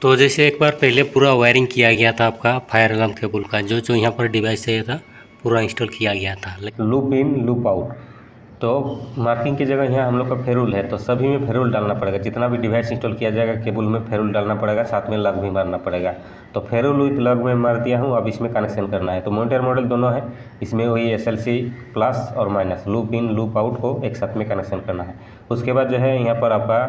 तो जैसे एक बार पहले पूरा वायरिंग किया गया था आपका फायर अलार्म केबल का, जो जो यहाँ पर डिवाइस है था पूरा इंस्टॉल किया गया था, लेकिन लूप इन लूप आउट। तो मार्किंग की जगह यहाँ हम लोग का फेरुल है, तो सभी में फेरुल डालना पड़ेगा। जितना भी डिवाइस इंस्टॉल किया जाएगा केबल में फेरुल डालना पड़ेगा, साथ में लग भी मारना पड़ेगा। तो फेरुल विथ लग में मार दिया हूँ, अब इसमें कनेक्शन करना है। तो मॉनिटर मॉडल दोनों है, इसमें वही SLC प्लस और minus loop in loop out को एक साथ में कनेक्शन करना है। उसके बाद जो है यहाँ पर आपका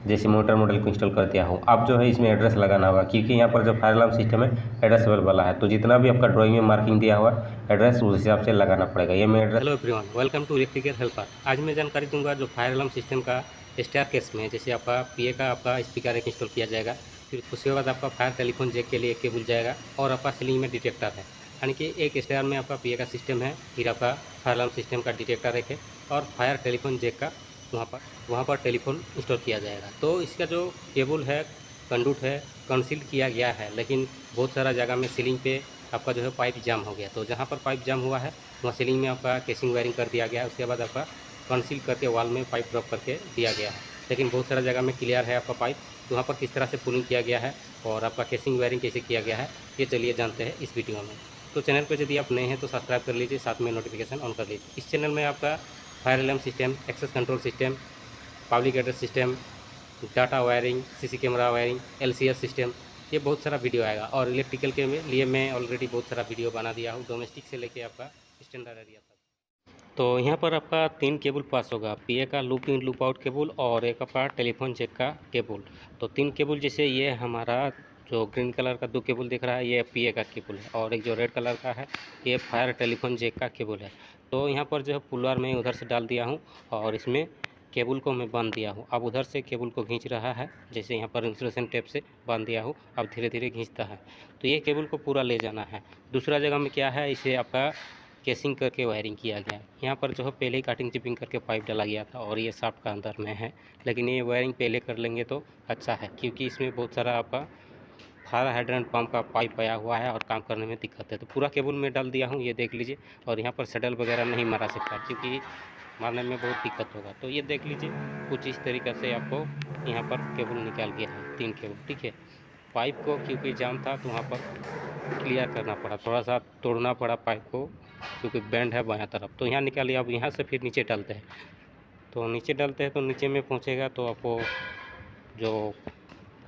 जैसे मोटर मॉडल को इंस्टॉल कर दिया हूँ, अब जो है इसमें एड्रेस लगाना होगा, क्योंकि यहाँ पर जो फायर अलार्म सिस्टम है एड्रेसेबल वाला है। तो जितना भी आपका ड्राइंग में मार्किंग दिया हुआ एड्रेस उस हिसाब से लगाना पड़ेगा। ये मैं address. Hello everyone, welcome to electrical helper. आज मैं जानकारी दूंगा जो फायर अलार्म सिस्टम का स्टार केस में, जैसे आपका PA का आपका स्पीकर एक इंस्टॉल किया जाएगा, फिर उसके बाद आपका फायर टेलीफोन जैक के लिए एक केबल जाएगा, और आपका सीलिंग में डिटेक्टर है। यानी कि एक स्टार में आपका PA का सिस्टम है, फिर आपका फायर अलार्म सिस्टम का डिटेक्टर एक है, और फायर टेलीफोन जैक का वहाँ पर टेलीफोन इंस्टॉल किया जाएगा। तो इसका जो केबल है, कंडक्ट है, कंसील किया गया है, लेकिन बहुत सारा जगह में सीलिंग पे आपका जो है पाइप जाम हो गया। तो जहाँ पर पाइप जाम हुआ है वहाँ सीलिंग में आपका केसिंग वायरिंग कर दिया गया है, उसके बाद आपका कंसील करके वॉल में पाइप ड्रॉप करके दिया गया है। लेकिन बहुत सारा जगह में क्लियर है आपका पाइप, तो वहाँ पर किस तरह से पुलिंग किया गया है और आपका केसिंग वायरिंग कैसे किया गया है, ये चलिए जानते हैं इस वीडियो में। तो चैनल पर यदि आप नए हैं तो सब्सक्राइब कर लीजिए, साथ में नोटिफिकेशन ऑन कर लीजिए। इस चैनल में आपका fire alarm system, access control system, public address system, data wiring, CC camera wiring, LCS system, ये बहुत सारा वीडियो आएगा। और इलेक्ट्रिकल के लिए मैं ऑलरेडी बहुत सारा वीडियो बना दिया हूँ, डोमेस्टिक से लेके आपका स्टैंडर्ड एरिया तक। तो यहाँ पर आपका 3 केबल पास होगा, PA का loop in loop out cable और एक आपका टेलीफोन जैक का केबल। तो 3 केबल, जैसे ये हमारा जो ग्रीन कलर का 2 केबल दिख रहा है ये PA का केबल है, और एक जो रेड कलर का है ये फायर टेलीफोन जैक का केबल है। तो यहाँ पर जो है पुलर में उधर से डाल दिया हूँ, और इसमें केबल को मैं बांध दिया हूँ। अब उधर से केबल को खींच रहा है, जैसे यहाँ पर इंसुलेशन टेप से बांध दिया हूँ, अब धीरे धीरे खींचता है। तो ये केबल को पूरा ले जाना है। दूसरा जगह में क्या है, इसे आपका केसिंग करके वायरिंग किया गया है। यहाँ पर जो है पहले ही काटिंग चिपिंग करके पाइप डाला गया था, और ये शाफ्ट का अंदर में है, लेकिन ये वायरिंग पहले कर लेंगे तो अच्छा है, क्योंकि इसमें बहुत सारा आपका फायर हाइड्रेंट पंप का पाइप आया हुआ है और काम करने में दिक्कत है। तो पूरा केबल में डाल दिया हूँ, ये देख लीजिए। और यहाँ पर सडल वगैरह नहीं मारा सकता, क्योंकि मारने में बहुत दिक्कत होगा। तो ये देख लीजिए, कुछ इस तरीक़े से आपको यहाँ पर केबल निकाल गया है, 3 केबल, ठीक है। पाइप को क्योंकि जाम था तो वहाँ पर क्लियर करना पड़ा, थोड़ा सा तोड़ना पड़ा पाइप को, क्योंकि बैंड है बायां तरफ। तो यहाँ निकालिए। अब यहाँ से फिर नीचे डालते हैं, तो नीचे डालते हैं तो नीचे में पहुँचेगा तो आपको जो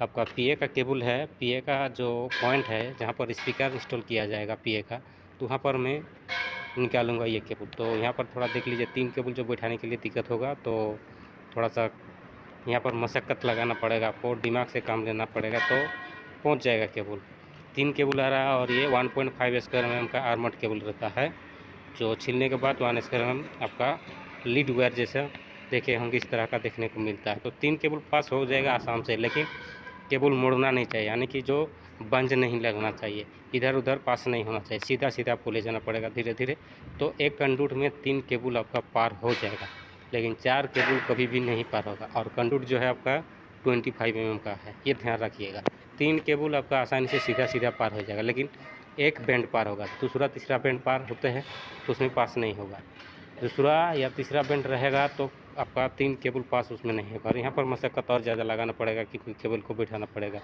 आपका PA का केबल है, PA का जो पॉइंट है जहाँ पर स्पीकर इंस्टॉल किया जाएगा PA का, तो वहाँ पर मैं निकालूंगा ये केबल। तो यहाँ पर थोड़ा देख लीजिए, 3 केबल जो बैठाने के लिए दिक्कत होगा, तो थोड़ा सा यहाँ पर मशक्क़त लगाना पड़ेगा आपको, दिमाग से काम लेना पड़ेगा, तो पहुँच जाएगा केबल। 3 केबल आ रहा है, और ये 1.5 स्क्वायर mm का आर्मर्ड केबल रहता है, जो छीलने के बाद 1 स्क्वायर mm आपका लीड वायर जैसा देखे होंगे, इस तरह का देखने को मिलता है। तो 3 केबल पास हो जाएगा आसाम से, लेकिन केबल मोड़ना नहीं चाहिए, यानी कि जो बंज नहीं लगना चाहिए, इधर उधर पास नहीं होना चाहिए, सीधा सीधा आपको ले जाना पड़ेगा धीरे धीरे। तो एक कंडक्ट में 3 केबल आपका पार हो जाएगा, लेकिन 4 केबल कभी भी नहीं पार होगा। और कंडक्ट जो है आपका 25 mm का है, ये ध्यान रखिएगा। 3 केबल आपका आसानी से सीधा सीधा पार हो जाएगा, लेकिन एक बैंड पार होगा, दूसरा तीसरा बैंड पार होते हैं तो उसमें पास नहीं होगा। दूसरा या तीसरा बैंड रहेगा तो आपका 3 केबल पास उसमें नहीं होगा, और यहाँ पर मशक्क़त और ज़्यादा लगाना पड़ेगा, क्योंकि केबल को बिठाना पड़ेगा।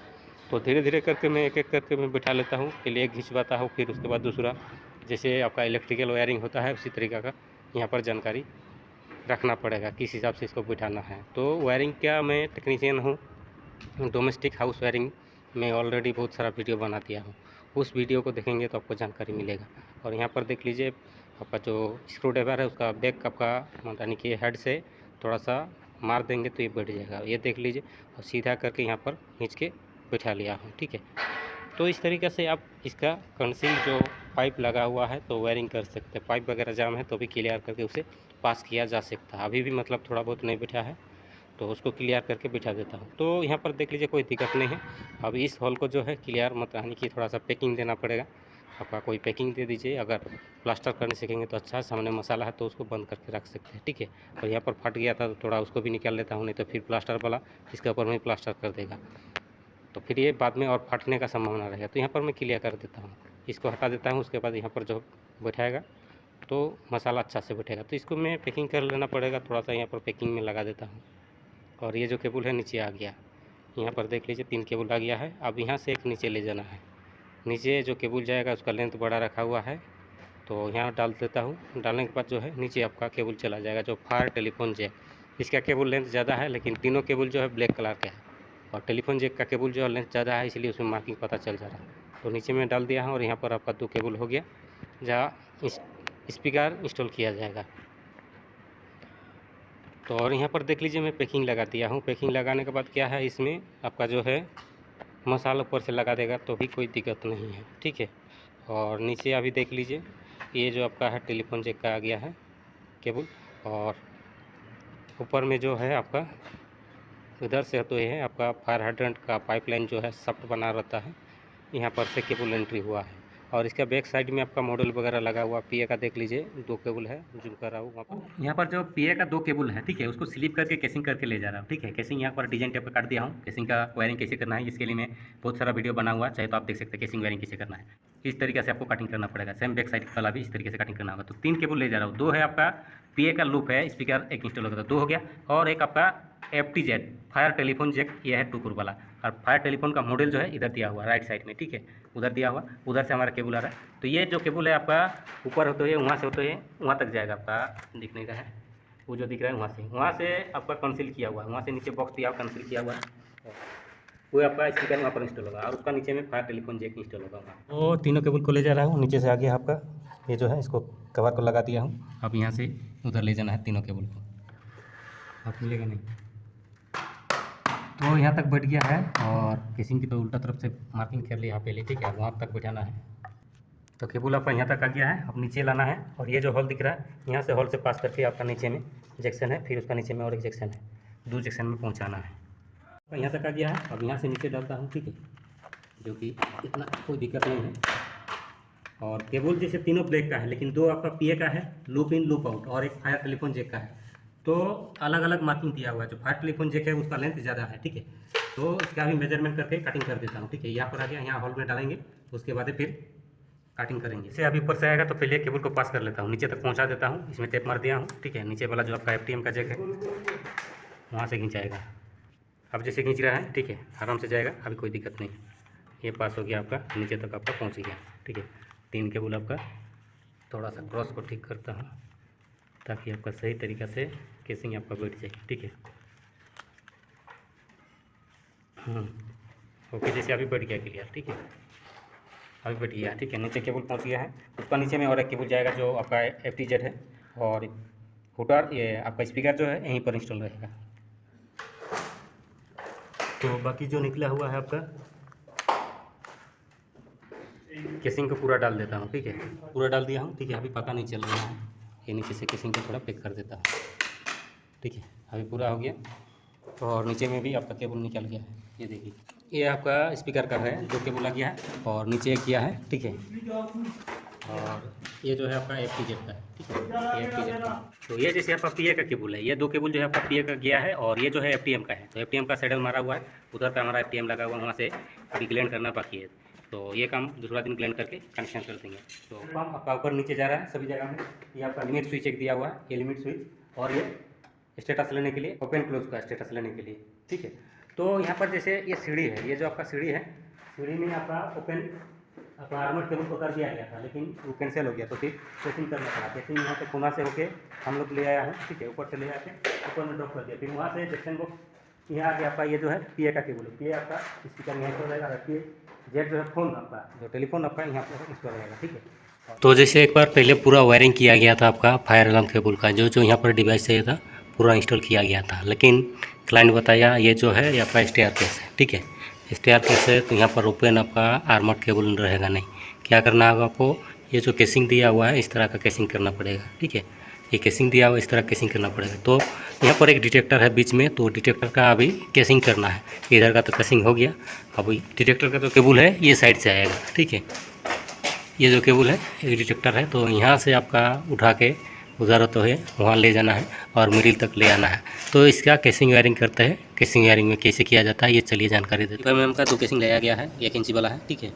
तो धीरे धीरे करके मैं एक एक करके मैं बिठा लेता हूँ, पहले एक खिंचवाता हूँ, फिर उसके बाद दूसरा। जैसे आपका इलेक्ट्रिकल वायरिंग होता है उसी तरीक़े का यहाँ पर जानकारी रखना पड़ेगा, किस हिसाब से इसको बिठाना है। तो वायरिंग क्या, मैं टेक्नीशियन हूँ, डोमेस्टिक हाउस वायरिंग में ऑलरेडी बहुत सारा वीडियो बना दिया हूँ, उस वीडियो को देखेंगे तो आपको जानकारी मिलेगा। और यहाँ पर देख लीजिए, आपका जो स्क्रू ड्राइवर है उसका बैक आपका यानी कि हेड से थोड़ा सा मार देंगे तो ये बैठ जाएगा, ये देख लीजिए। और सीधा करके यहाँ पर खींच के बैठा लिया हूँ, ठीक है। तो इस तरीके से आप इसका कंसील जो पाइप लगा हुआ है तो वायरिंग कर सकते हैं। पाइप वगैरह जाम है तो भी क्लियर करके उसे पास किया जा सकता है। अभी भी मतलब थोड़ा बहुत नहीं बैठा है तो उसको क्लियर करके बिठा देता हूँ। तो यहाँ पर देख लीजिए, कोई दिक्कत नहीं है। अब इस हॉल को जो है क्लियर मत यानी कि थोड़ा सा पैकिंग देना पड़ेगा आपका, कोई पैकिंग दे दीजिए। अगर प्लास्टर करने सीखेंगे तो अच्छा है, सामने मसाला है तो उसको बंद करके रख सकते हैं, ठीक है। और यहाँ पर फट गया था तो थोड़ा उसको भी निकाल लेता हूँ, नहीं तो फिर प्लास्टर वाला इसके ऊपर में प्लास्टर कर देगा, तो फिर ये बाद में और फटने का संभावना रहेगा। तो यहाँ पर मैं क्लियर कर देता हूँ, इसको हटा देता हूँ। उसके बाद यहाँ पर जो बैठाएगा तो मसाला अच्छा से बैठेगा। तो इसको मैं पैकिंग कर लेना पड़ेगा, थोड़ा सा यहाँ पर पैकिंग में लगा देता हूँ। और ये जो केबल है नीचे आ गया, यहाँ पर देख लीजिए 3 केबल आ गया है। अब यहाँ से एक नीचे ले जाना है। नीचे जो केबल जाएगा उसका लेंथ बड़ा रखा हुआ है, तो यहाँ डाल देता हूँ। डालने के बाद जो है नीचे आपका केबल चला जाएगा, जो फायर टेलीफोन जैक। इसका केबल लेंथ ज़्यादा है, लेकिन तीनों केबल जो है ब्लैक कलर का है, और टेलीफोन जैक का केबल जो है लेंथ ज़्यादा है, इसलिए उसमें मार्किंग पता चल जा रहा है। तो नीचे में डाल दिया है और यहाँ पर आपका 2 केबल हो गया, जहाँ स्पीकर इंस्टॉल किया जाएगा। तो और यहाँ पर देख लीजिए मैं पैकिंग लगा दिया हूँ। पैकिंग लगाने के बाद क्या है, इसमें आपका जो है मसाला ऊपर से लगा देगा तो भी कोई दिक्कत नहीं है, ठीक है। और नीचे अभी देख लीजिए, ये जो आपका है टेलीफोन जैक का आ गया है केबल, और ऊपर में जो है आपका इधर से तो ये है आपका फायर हाइड्रेंट का पाइपलाइन जो है सफ्ट बना रहता है, यहाँ पर से केबल एंट्री हुआ है। और इसका बैक साइड में आपका मॉडल वगैरह लगा हुआ पीए का देख लीजिए, 2 केबल है, जूम कर रहा हूँ वहाँ पर। यहाँ पर जो पीए का 2 केबल है, ठीक है, उसको स्लिप करके केसिंग करके ले जा रहा हूँ, ठीक है। केसिंग यहाँ पर डिजाइन टाइप का काट दिया हूँ। केसिंग का वायरिंग कैसे करना है इसके लिए मैं बहुत सारा वीडियो बना हुआ है, चाहे तो आप देख सकते हैं केसिंग वायरिंग कैसे करना है। इस तरीके से आपको कटिंग करना पड़ेगा। सेम बैक साइड वाला भी इस तरीके से कटिंग करना होगा। तो 3 केबल ले जा रहा हूँ। 2 है आपका पीए का लूप है, स्पीकर एक इंस्टॉल होगा, 2 हो गया। और एक आपका FTZ फायर टेलीफोन जैक, ये है 2 कोर वाला। और फायर टेलीफोन का मॉडल जो है इधर दिया हुआ राइट साइड में, ठीक है, उधर दिया हुआ, उधर से हमारा केबल आ रहा है। तो ये जो केबल है आपका ऊपर होते हुए वहाँ से होते हुए वहाँ तक जाएगा, आपका दिखने का है वो जो दिख रहा है वहाँ से आपका कंसील किया हुआ है, वहाँ से नीचे बॉक्स दिया कंसील किया हुआ है, वो आपका स्पीकर वहाँ पर इंस्टॉल होगा, और उसका नीचे में फायर टेलीफोन जैक इंस्टॉल होगा वहाँ। तो तीनों केबल को ले जा रहा हूँ। नीचे से आगे आपका ये जो है इसको कवर को लगा दिया हूँ। अब यहाँ से उधर ले जाना है तीनों केबल को, अब मिलेगा नहीं। तो यहाँ तक बैठ गया है, और केसिंग की तो उल्टा तरफ से मार्किंग कर लिया पहले, ठीक है, वहाँ तक बैठाना है। तो केबल आपका यहाँ तक आ गया है, अब नीचे लाना है। और ये जो हॉल दिख रहा है, यहाँ से हॉल से पास करके आपका नीचे में जैक्सन है, फिर उसका नीचे में और एक जैक्सन है, 2 जैक्सन में पहुँचाना है। तो यहाँ तक आ गया है। अब यहाँ से नीचे डालता हूँ, ठीक है, जो कि इतना कोई दिक्कत नहीं है। और केबल जैसे तीनों ब्लैक का है, लेकिन 2 आपका पीए का है, लूप इन लूप आउट, और एक फायर टेलीफोन जैक का है। तो अलग अलग मार्किंग दिया हुआ है। जो फायर टेलीफोन जैक है उसका लेंथ ज़्यादा है, ठीक है। तो इसका भी मेजरमेंट करके कटिंग कर देता हूँ, ठीक है। यहाँ पर आ गया, यहाँ हॉल में डालेंगे, उसके बाद फिर कटिंग करेंगे। इसे अभी ऊपर से आएगा तो पहले केबल को पास कर लेता हूँ, नीचे तक पहुँचा देता हूँ। इसमें टेप मार दिया हूँ, ठीक है। नीचे वाला जो आपका FTM का जैक है वहाँ से खींचाएगा। अब जैसे खींच रहा है, ठीक है, आराम से जाएगा, अभी कोई दिक्कत नहीं। ये पास हो गया आपका, नीचे तक आपका पहुँच गया, ठीक है। 3 केबल आपका, थोड़ा सा क्रॉस को ठीक करता हूँ ताकि आपका सही तरीक़ा से केसिंग आपका बैठ जाए, ठीक है। ओके, जैसे अभी बैठ गया क्लियर, ठीक है, अभी बैठ गया, ठीक है। नीचे केबल पहुंच गया है, उसका नीचे में और एक केबल जाएगा जो आपका FTZ है, और हुटर ये आपका स्पीकर जो है यहीं पर इंस्टॉल रहेगा। तो बाकी जो निकला हुआ है आपका केसिंग को पूरा डाल देता हूँ, ठीक है, पूरा डाल दिया हूँ, ठीक है। अभी पता नहीं चल रहा है, ये नीचे से केसिंग को थोड़ा पैक कर देता हूँ, ठीक है। अभी पूरा हो गया, और नीचे में भी आपका केबल निकल गया है, ये देखिए। ये आपका स्पीकर का है, 2 केबल आ गया है, और नीचे एक किया है, ठीक है। और ये जो है आपका FTZ का है, ठीक है, ये FTZ का। तो ये जैसे आपका पीए का केबल है, ये 2 केबल जो है आपका पीए का गया है, और ये जो है FTM का है। तो FTM का सैडल मारा हुआ है, उधर का हमारा FTM लगा हुआ, वहाँ से अभी ग्लैंड करना बाकी है। तो ये काम दूसरा दिन ग्लैंड करके कनेक्शन कर देंगे। तो काम आपका ऊपर नीचे जा रहा है सभी जगह में। ये आपका लिमिट स्विच एक दिया हुआ है, ये लिमिट स्विच, और ये स्टेटस लेने के लिए, ओपन क्लोज का स्टेटस लेने के लिए, ठीक है। तो यहाँ पर जैसे ये सीढ़ी है, ये जो आपका सीढ़ी है, सीढ़ी में आपका ओपन अपना आर्मर केबल को कर दिया गया था, लेकिन वो कैंसिल हो गया, तो फिर सेटिंग करना पड़ा। सेटिंग यहाँ से कोना से होके हम लोग ले आया है, ठीक है, ऊपर से ले आके ऊपर में ड्रॉप कर दिया। फिर वहाँ से जैक्सन बॉक्स यहाँ आगे आपका ये जो है पीए का केबल है, पीए आपका स्पीकर यहाँ पर रहेगा, पीए जेड जो है फ़ोन आपका जो टेलीफोन आपका यहाँ पर इंस्टॉल रहेगा, ठीक है। तो जैसे एक बार पहले पूरा वायरिंग किया गया था आपका फायर अलार्म केबल का, जो जो यहाँ पर डिवाइस चाहिए था पूरा इंस्टॉल किया गया था, लेकिन क्लाइंट बताया ये जो है ये आपका स्टेयरकेस है, ठीक है, स्टेयरकेस है, तो यहाँ पर ओपन आपका आर्मर्ड केबल रहेगा नहीं। क्या करना होगा आपको, ये जो केसिंग दिया हुआ है इस तरह का केसिंग करना पड़ेगा, ठीक है। ये केसिंग दिया हुआ इस तरह केसिंग करना पड़ेगा। तो यहाँ पर एक डिटेक्टर है बीच में, तो डिटेक्टर का अभी केसिंग करना है। इधर का तो केसिंग हो गया, अभी डिटेक्टर का जो केबल है ये साइड से आएगा, ठीक है। ये जो केबल है ये डिटेक्टर है, तो यहाँ से आपका उठा के उधर तो है वहाँ ले जाना है और मिडिल तक ले आना है। तो इसका केसिंग वायरिंग करते हैं, केसिंग वायरिंग में कैसे किया जाता है ये चलिए जानकारी देते हैं। मैम का 2 केसिंग लाया गया है, 1 इंची वाला है, ठीक है।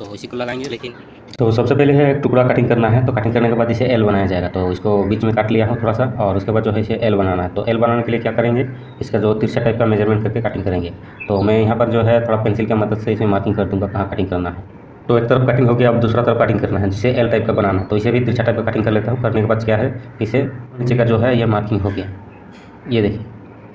तो इसी को लगाएंगे। लेकिन तो सबसे पहले है टुकड़ा कटिंग करना है। तो कटिंग करने के बाद इसे एल बनाया जाएगा। तो इसको बीच में काट लिया हूँ थोड़ा सा, और उसके बाद जो है इसे एल बनाना है। तो एल बनाने के लिए क्या करेंगे, इसका जो तिरछा टाइप का मेजरमेंट करके कटिंग करेंगे। तो मैं यहाँ पर जो है थोड़ा पेंसिल की मदद से इसे मार्किंग कर दूँगा कहाँ कटिंग करना है। तो एक तरफ कटिंग हो गया, अब दूसरा तरफ कटिंग करना है जिसे एल टाइप का बनाना है। तो इसे भी तिरछा टाइप का कटिंग कर लेता हूँ। करने के बाद क्या है, इसे नीचे का जो है ये मार्किंग हो गया, ये देखिए।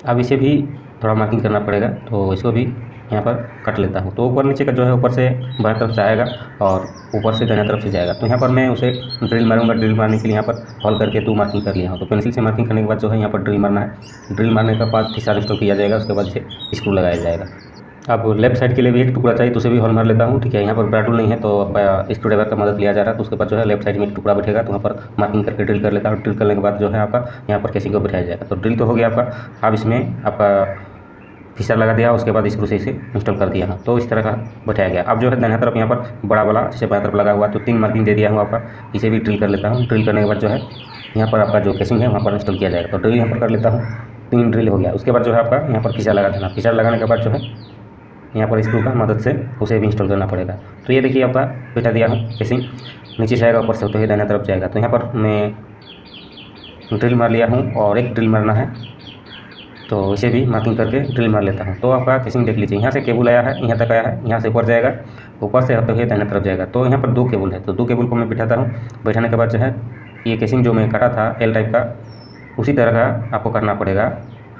अब इसे भी थोड़ा मार्किंग करना पड़ेगा, तो इसको भी यहाँ पर कट लेता हूँ। तो ऊपर नीचे का जो है ऊपर से बाएं तरफ से आएगा और ऊपर से दाहिने तरफ से जाएगा। तो यहाँ पर मैं उसे ड्रिल मारूंगा। ड्रिल मारने के लिए यहाँ पर हॉल करके 2 मार्किंग कर लिया हूँ। तो पेंसिल से मार्किंग करने के बाद जो है यहाँ पर ड्रिल मारना है। ड्रिल मारने के बाद फिर इंस्टॉल किया जाएगा। उसके बाद इसे स्क्रू लगाया जाएगा। अब लेफ्ट साइड के लिए भी एक टुकड़ा चाहिए, तो उसे भी हॉल मार लेता हूँ। ठीक है, यहाँ पर बड़ा टूल नहीं है तो स्क्रू ड्राइवर का मदद लिया जा रहा है। तो उसके बाद जो है लेफ्ट साइड में एक टुकड़ा बैठेगा, तो वहाँ पर मार्किंग करके ड्रिल कर लेता हूँ। ड्रिल करने के बाद जो है आपका यहाँ पर केसिंग को बैठाया जाएगा। तो ड्रिल तो हो गया आपका। अब इसमें आपका फिशर लगा दिया, उसके बाद स्क्रू से इसे इंस्टॉल कर दिया हूँ। तो इस तरह का बैठाया गया। अब जो है दाहिने तरफ यहाँ पर बड़ा वाला जैसे बाएं तरफ लगा हुआ, तो 3 मार्किंग दे दिया हूँ आपका। इसे भी ड्रिल कर लेता हूँ। ड्रिल करने के बाद जो है यहाँ पर आपका जो केसिंग है वहाँ पर इंस्टॉल किया जाएगा। तो ड्रिल यहाँ पर कर लेता हूँ। 3 ड्रिल हो गया। उसके बाद जो है आपका यहाँ पर फिशर लगा देना। फिशर लगाने के बाद जो है यहाँ पर स्क्रू का मदद से उसे भी इंस्टॉल करना पड़ेगा। तो ये देखिए आपका बैठा दिया हूँ। केसिंग नीचे से आएगा, ऊपर से होते हुए दाहिने तरफ जाएगा। तो यहाँ पर मैं ड्रिल मार लिया हूँ और एक ड्रिल मारना है, तो इसे भी मार्किंग करके ड्रिल मार लेता हूँ। तो आपका केसिंग देख लीजिए, यहाँ से केबल आया है, यहाँ तक आया है, यहाँ से ऊपर जाएगा, ऊपर से होते हुए दाहिने तरफ जाएगा। तो यहाँ पर 2 केबल है, तो 2 केबल को मैं बिठाता हूँ। बैठाने के बाद जो है ये केसिंग जो मैं काटा था एल टाइप का, उसी तरह का आपको करना पड़ेगा।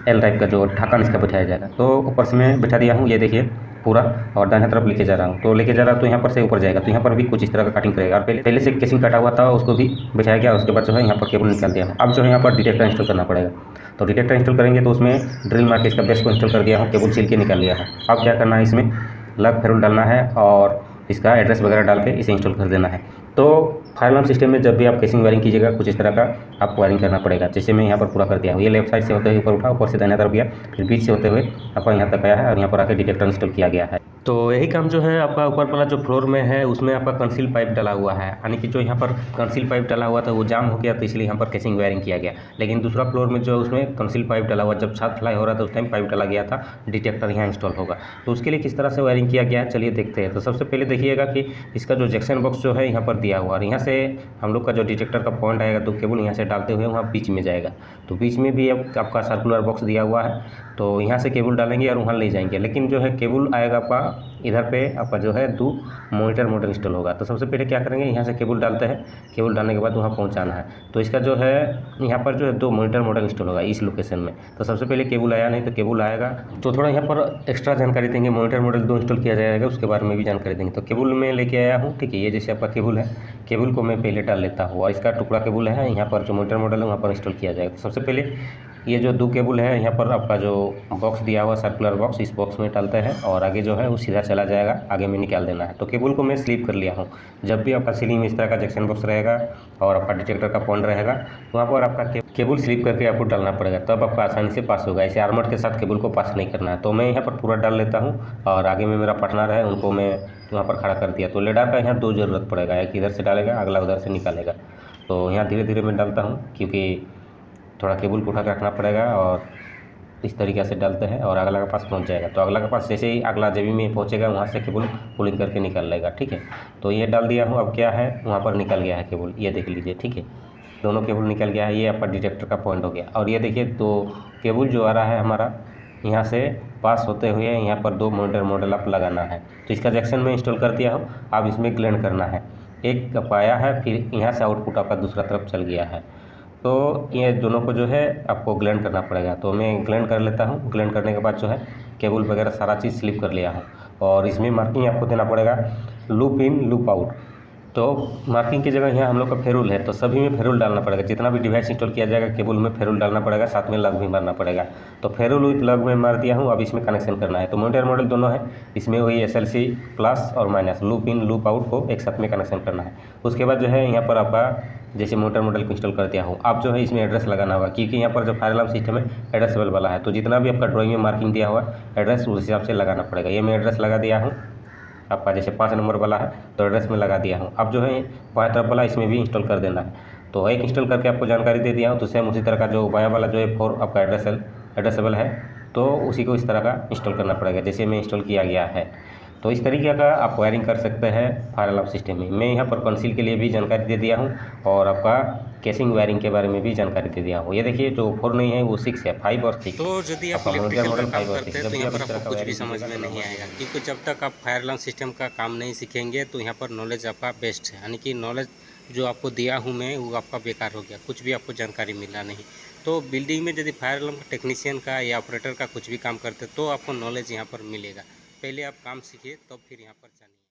एल टाइप का जो ढक्कन इसका बैठाया जाएगा। तो ऊपर से मैं बिठा दिया हूँ, ये देखिए पूरा, और दाहिने तरफ लेके जा रहा हूँ। तो लेके जा रहा हूँ तो यहाँ पर से ऊपर जाएगा। तो यहाँ पर भी कुछ इस तरह का कटिंग करेगा। और पहले से केसिंग कटा हुआ था उसको भी बिठाया गया। उसके बाद जो है यहाँ पर केबल निकाल दिया हूँ। अब जो है यहाँ पर डिटेक्टर इंस्टॉल करना पड़ेगा। तो डिटेक्टर इंस्टॉल करेंगे तो उसमें ड्रिल मार के इसका बेस को इंस्टॉल कर दिया हूँ, केबल सील के निकाल लिया है। अब क्या करना है, इसमें लग फेरुल डालना है और इसका एड्रेस वगैरह डाल के इसे इंस्टॉल कर देना है। तो फायर अलार्म सिस्टम में जब भी आप केसिंग वायरिंग कीजिएगा कुछ इस तरह का आपको वायरिंग करना पड़ेगा। जैसे मैं यहाँ पर पूरा कर दिया हूँ। ये लेफ्ट साइड से होते हुए ऊपर उठा, ऊपर से दाहिने तरफ गया, फिर बीच से होते हुए आपका यहाँ तक आया है और यहाँ पर आके डिटेक्टर इंस्टॉल किया गया है। तो यही काम जो है आपका ऊपर वाला जो फ्लोर में है उसमें आपका कंसील पाइप डला हुआ है, यानी कि जो यहाँ पर कंसील पाइप डला हुआ था वो जाम हो गया, तो इसलिए यहाँ पर केसिंग वायरिंग किया गया। लेकिन दूसरा फ्लोर में जो उसमें कंसील पाइप डला हुआ, जब छत ढलाई हो रहा था उस टाइम पाइप डला गया था, डिटेक्टर यहाँ इंस्टॉल होगा। तो उसके लिए किस तरह से वायरिंग किया गया है चलिए देखते हैं। तो सबसे पहले देखिएगा कि इसका जो जंक्शन बॉक्स जो है यहाँ पर दिया हुआ, और यहाँ से हम लोग का जो डिटेक्टर का पॉइंट आएगा 2 केबल यहाँ से डालते हुए वहाँ बीच में जाएगा। तो बीच में भी आपका सर्कुलर बॉक्स दिया हुआ है, तो यहाँ से केबल डालेंगे और वहाँ ले जाएंगे। लेकिन जो है केबल आएगा आपका इधर पे, आपका जो है 2 मॉनिटर मोटर इंस्टॉल होगा। तो सबसे पहले क्या करेंगे, यहाँ से केबल डालते हैं, केबल डालने के बाद वहाँ पहुँचाना है। तो इसका जो है यहाँ पर जो है 2 मॉनिटर मोटर इंस्टॉल होगा इस लोकेशन में। तो सबसे पहले केबल आया नहीं, तो केबल आएगा। तो थोड़ा यहाँ पर एक्स्ट्रा जानकारी देंगे, मॉनिटर मॉडल 2 इंस्टॉल किया जाएगा उसके बारे में भी जानकारी देंगे। तो केबल में लेके आया हूँ, ठीक है। ये जैसे आपका केबल है, केबल को मैं पहले डाल लेता हूँ और इसका टुकड़ा केबल है यहाँ पर जो मॉनिटर मॉडल है वहाँ पर इंस्टॉल किया जाएगा। तो सबसे पहले ये जो 2 केबल है यहाँ पर आपका जो बॉक्स दिया हुआ सर्कुलर बॉक्स, इस बॉक्स में डालते हैं और आगे जो है वो सीधा चला जाएगा, आगे में निकाल देना है। तो केबल को मैं स्लिप कर लिया हूँ। जब भी आपका सीलिंग में इस तरह का जंक्शन बॉक्स रहेगा और आपका डिटेक्टर का पॉइंट रहेगा, वहाँ पर आपका केबल स्लिप करके आपको डालना पड़ेगा, तब आपका आसानी से पास होगा। ऐसे आर्मर के साथ केबल को पास नहीं करना है। तो मैं यहाँ पर पूरा डाल लेता हूँ और आगे में मेरा पार्टनर है, उनको मैं वहाँ पर खड़ा कर दिया। तो लेडर का यहाँ 2 ज़रूरत पड़ेगा, एक इधर से डालेगा, अगला उधर से निकालेगा। तो यहाँ धीरे धीरे मैं डालता हूँ क्योंकि थोड़ा केबल को उठा के रखना पड़ेगा और इस तरीके से डालते हैं और अगला के पास पहुंच जाएगा। तो अगला के पास जैसे ही अगला जेबी में पहुंचेगा वहां से केबल पुलिंग करके निकाल लेगा, ठीक है। तो ये डाल दिया हूं। अब क्या है, वहां पर निकल गया है केबल, ये देख लीजिए, ठीक है। दोनों केबल निकल गया है। ये आपका डिटेक्टर का पॉइंट हो गया। और ये देखिए 2 केबल जो आ रहा है हमारा यहाँ से पास होते हुए यहाँ पर 2 मॉनिटर मॉडल आप लगाना है। तो इसका जंक्शन में इंस्टॉल कर दिया हूँ। अब इसमें ग्लैंड करना है। एक पाया है, फिर यहाँ से आउटपुट आपका दूसरा तरफ चल गया है। तो ये दोनों को जो है आपको ग्लैंड करना पड़ेगा। तो मैं ग्लैंड कर लेता हूँ। ग्लैंड करने के बाद जो है केबल वगैरह सारा चीज़ स्लिप कर लिया हूँ और इसमें मार्किंग आपको देना पड़ेगा लूप इन लूप आउट। तो मार्किंग की जगह यहाँ हम लोग का फेरुल है, तो सभी में फेरुल डालना पड़ेगा। जितना भी डिवाइस इंस्टॉल किया जाएगा केबल में फेरुल डालना पड़ेगा, साथ में लग भी मारना पड़ेगा। तो फेरुल विथ लग में मार दिया हूँ। अब इसमें कनेक्शन करना है। तो मॉनिटर मॉडल दोनों है, इसमें वही SLC प्लस और minus loop in loop out को एक साथ में कनेक्शन करना है। उसके बाद जो है यहाँ पर आपका जैसे मोटर मॉडल को इंस्टॉल कर दिया हूँ। अब जो है इसमें एड्रेस लगाना होगा क्योंकि यहाँ पर जो फायर अलार्म सिस्टम है एड्रेसेबल वाला है। तो जितना भी आपका ड्राइंग में मार्किंग दिया हुआ एड्रेस उस हिसाब से लगाना पड़ेगा। ये मैं एड्रेस लगा दिया हूँ। आपका जैसे 5 नंबर वाला है तो एड्रेस में लगा दिया हूँ। अब जो है बाएं तरफ वाला इसमें भी इंस्टॉल कर देना है। तो एक इंस्टॉल करके आपको जानकारी दे दिया हूँ। तो सेम उसी तरह का जो बायां वाला जो है 4 आपका एड्रेसेबल है, तो उसी को इस तरह का इंस्टॉल करना पड़ेगा जैसे में इंस्टॉल किया गया है। तो इस तरीके का आप वायरिंग कर सकते हैं फायर अलार्म सिस्टम में। मैं यहाँ पर कंसील के लिए भी जानकारी दे दिया हूँ और आपका केसिंग वायरिंग के बारे में भी जानकारी दे दिया हूँ। ये देखिए जो 4 नहीं है वो 6 है, 5 और 6। तो यदि आप आपका इलेक्ट्रिकल का मॉडल काम 5 और 6 करते हैं जब तो भी यहाँ आप पर इस तरह आपको का कुछ भी वायरिंग समझ कीजिएगा में तो नहीं नंबर आएगा, आपको क्योंकि जब तक आप फायर अलार्म सिस्टम का काम नहीं सीखेंगे तो यहाँ पर नॉलेज आपका बेस्ट है, यानी कि नॉलेज जो आपको दिया हूँ मैं वो आपका बेकार हो गया, कुछ भी आपको जानकारी मिला नहीं। तो बिल्डिंग में यदि फायर अलार्म टेक्नीशियन का या ऑपरेटर का कुछ भी काम करते तो आपको नॉलेज यहाँ पर मिलेगा। पहले आप काम सीखिए तब फिर यहाँ पर जानिए।